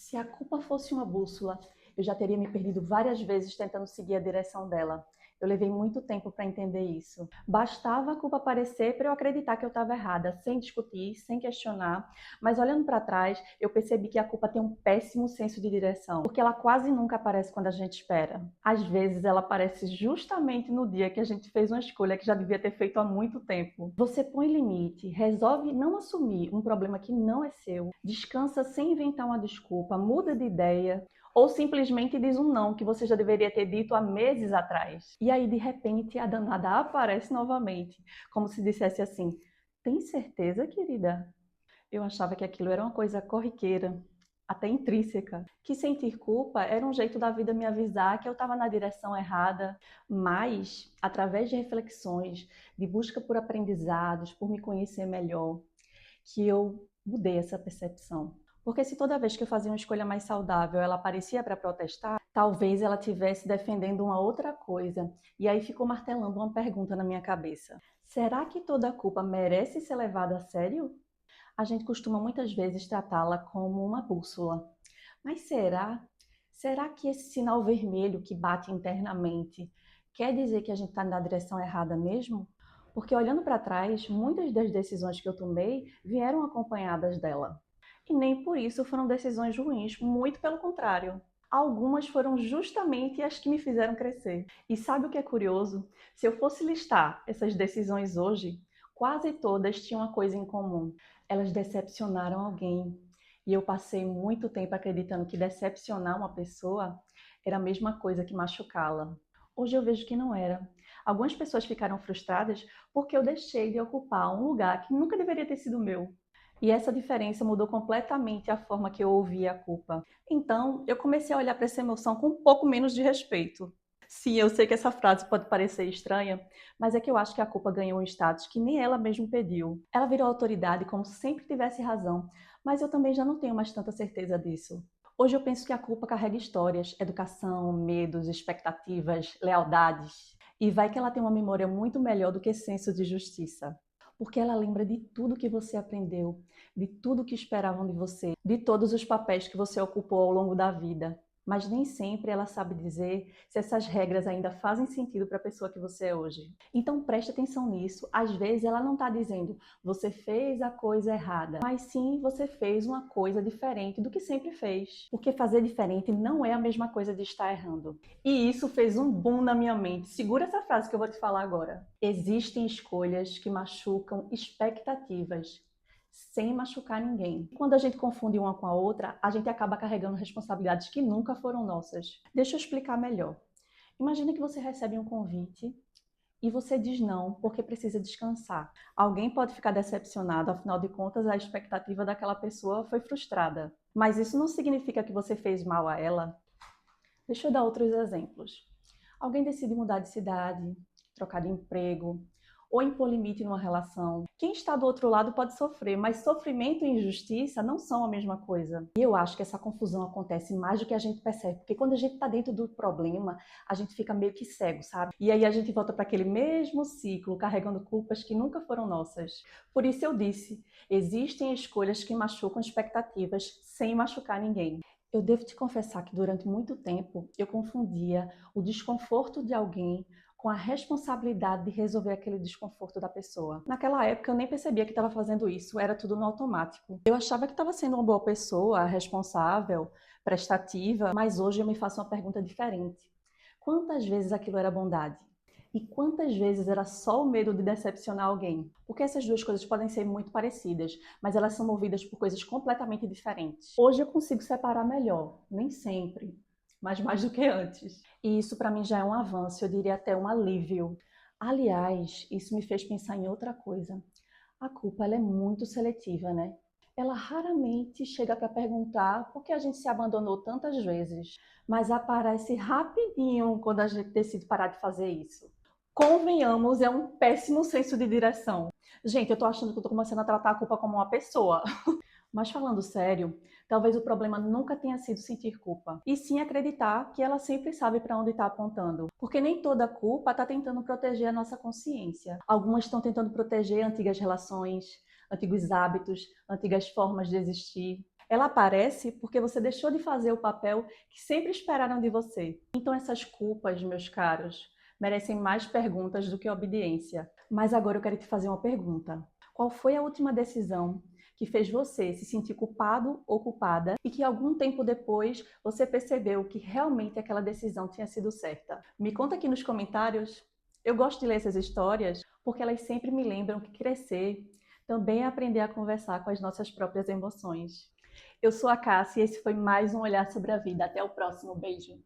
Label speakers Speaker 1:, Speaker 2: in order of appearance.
Speaker 1: Se a culpa fosse uma bússola, eu já teria me perdido várias vezes tentando seguir a direção dela. Eu levei muito tempo para entender isso. Bastava a culpa aparecer para eu acreditar que eu estava errada, sem discutir, sem questionar. Mas olhando para trás, eu percebi que a culpa tem um péssimo senso de direção, porque ela quase nunca aparece quando a gente espera. Às vezes ela aparece justamente no dia que a gente fez uma escolha que já devia ter feito há muito tempo. Você põe limite, resolve não assumir um problema que não é seu, descansa sem inventar uma desculpa, muda de ideia, ou simplesmente diz um não que você já deveria ter dito há meses atrás. E aí, de repente, a danada aparece novamente, como se dissesse assim: tem certeza, querida? Eu achava que aquilo era uma coisa corriqueira, até intrínseca, que sentir culpa era um jeito da vida me avisar que eu estava na direção errada, mas, através de reflexões, de busca por aprendizados, por me conhecer melhor, que eu mudei essa percepção. Porque se toda vez que eu fazia uma escolha mais saudável ela aparecia para protestar, talvez ela estivesse defendendo uma outra coisa. E aí ficou martelando uma pergunta na minha cabeça: será que toda culpa merece ser levada a sério? A gente costuma muitas vezes tratá-la como uma bússola. Mas será? Será que esse sinal vermelho que bate internamente quer dizer que a gente está na direção errada mesmo? Porque olhando para trás, muitas das decisões que eu tomei vieram acompanhadas dela. E nem por isso foram decisões ruins, muito pelo contrário. Algumas foram justamente as que me fizeram crescer. E sabe o que é curioso? Se eu fosse listar essas decisões hoje, quase todas tinham uma coisa em comum. Elas decepcionaram alguém. E eu passei muito tempo acreditando que decepcionar uma pessoa era a mesma coisa que machucá-la. Hoje eu vejo que não era. Algumas pessoas ficaram frustradas porque eu deixei de ocupar um lugar que nunca deveria ter sido meu. E essa diferença mudou completamente a forma que eu ouvia a culpa. Então, eu comecei a olhar para essa emoção com um pouco menos de respeito. Sim, eu sei que essa frase pode parecer estranha, mas é que eu acho que a culpa ganhou um status que nem ela mesma pediu. Ela virou autoridade como se sempre tivesse razão, mas eu também já não tenho mais tanta certeza disso. Hoje eu penso que a culpa carrega histórias, educação, medos, expectativas, lealdades. E vai que ela tem uma memória muito melhor do que senso de justiça. Porque ela lembra de tudo que você aprendeu, de tudo que esperavam de você, de todos os papéis que você ocupou ao longo da vida. Mas nem sempre ela sabe dizer se essas regras ainda fazem sentido para a pessoa que você é hoje. Então preste atenção nisso. Às vezes ela não está dizendo você fez a coisa errada, mas sim você fez uma coisa diferente do que sempre fez. Porque fazer diferente não é a mesma coisa de estar errando. E isso fez um boom na minha mente. Segura essa frase que eu vou te falar agora. Existem escolhas que machucam expectativas sem machucar ninguém. Quando a gente confunde uma com a outra, a gente acaba carregando responsabilidades que nunca foram nossas. Deixa eu explicar melhor. Imagine que você recebe um convite e você diz não porque precisa descansar. Alguém pode ficar decepcionado, afinal de contas, a expectativa daquela pessoa foi frustrada. Mas isso não significa que você fez mal a ela. Deixa eu dar outros exemplos. Alguém decide mudar de cidade, trocar de emprego, ou impor limite numa relação. Quem está do outro lado pode sofrer, mas sofrimento e injustiça não são a mesma coisa. E eu acho que essa confusão acontece mais do que a gente percebe, porque quando a gente está dentro do problema, a gente fica meio que cego, sabe? E aí a gente volta para aquele mesmo ciclo, carregando culpas que nunca foram nossas. Por isso eu disse, existem escolhas que machucam expectativas sem machucar ninguém. Eu devo te confessar que durante muito tempo eu confundia o desconforto de alguém com a responsabilidade de resolver aquele desconforto da pessoa. Naquela época eu nem percebia que estava fazendo isso, era tudo no automático. Eu achava que estava sendo uma boa pessoa, responsável, prestativa, mas hoje eu me faço uma pergunta diferente. Quantas vezes aquilo era bondade? E quantas vezes era só o medo de decepcionar alguém? Porque essas duas coisas podem ser muito parecidas, mas elas são movidas por coisas completamente diferentes. Hoje eu consigo separar melhor, nem sempre, mas mais do que antes. E isso para mim já é um avanço, eu diria até um alívio. Aliás, isso me fez pensar em outra coisa. A culpa ela é muito seletiva, né? Ela raramente chega para perguntar por que a gente se abandonou tantas vezes, mas aparece rapidinho quando a gente decide parar de fazer isso. Convenhamos, é um péssimo senso de direção. Gente, eu tô achando que eu tô começando a tratar a culpa como uma pessoa. Mas falando sério, talvez o problema nunca tenha sido sentir culpa, e sim acreditar que ela sempre sabe para onde está apontando. Porque nem toda culpa está tentando proteger a nossa consciência. Algumas estão tentando proteger antigas relações, antigos hábitos, antigas formas de existir. Ela aparece porque você deixou de fazer o papel que sempre esperaram de você. Então essas culpas, meus caros, merecem mais perguntas do que obediência. Mas agora eu quero te fazer uma pergunta. Qual foi a última decisão que fez você se sentir culpado ou culpada e que algum tempo depois você percebeu que realmente aquela decisão tinha sido certa? Me conta aqui nos comentários. Eu gosto de ler essas histórias porque elas sempre me lembram que crescer também é aprender a conversar com as nossas próprias emoções. Eu sou a Cássia e esse foi mais um Olhar sobre a Vida. Até o próximo. Beijo!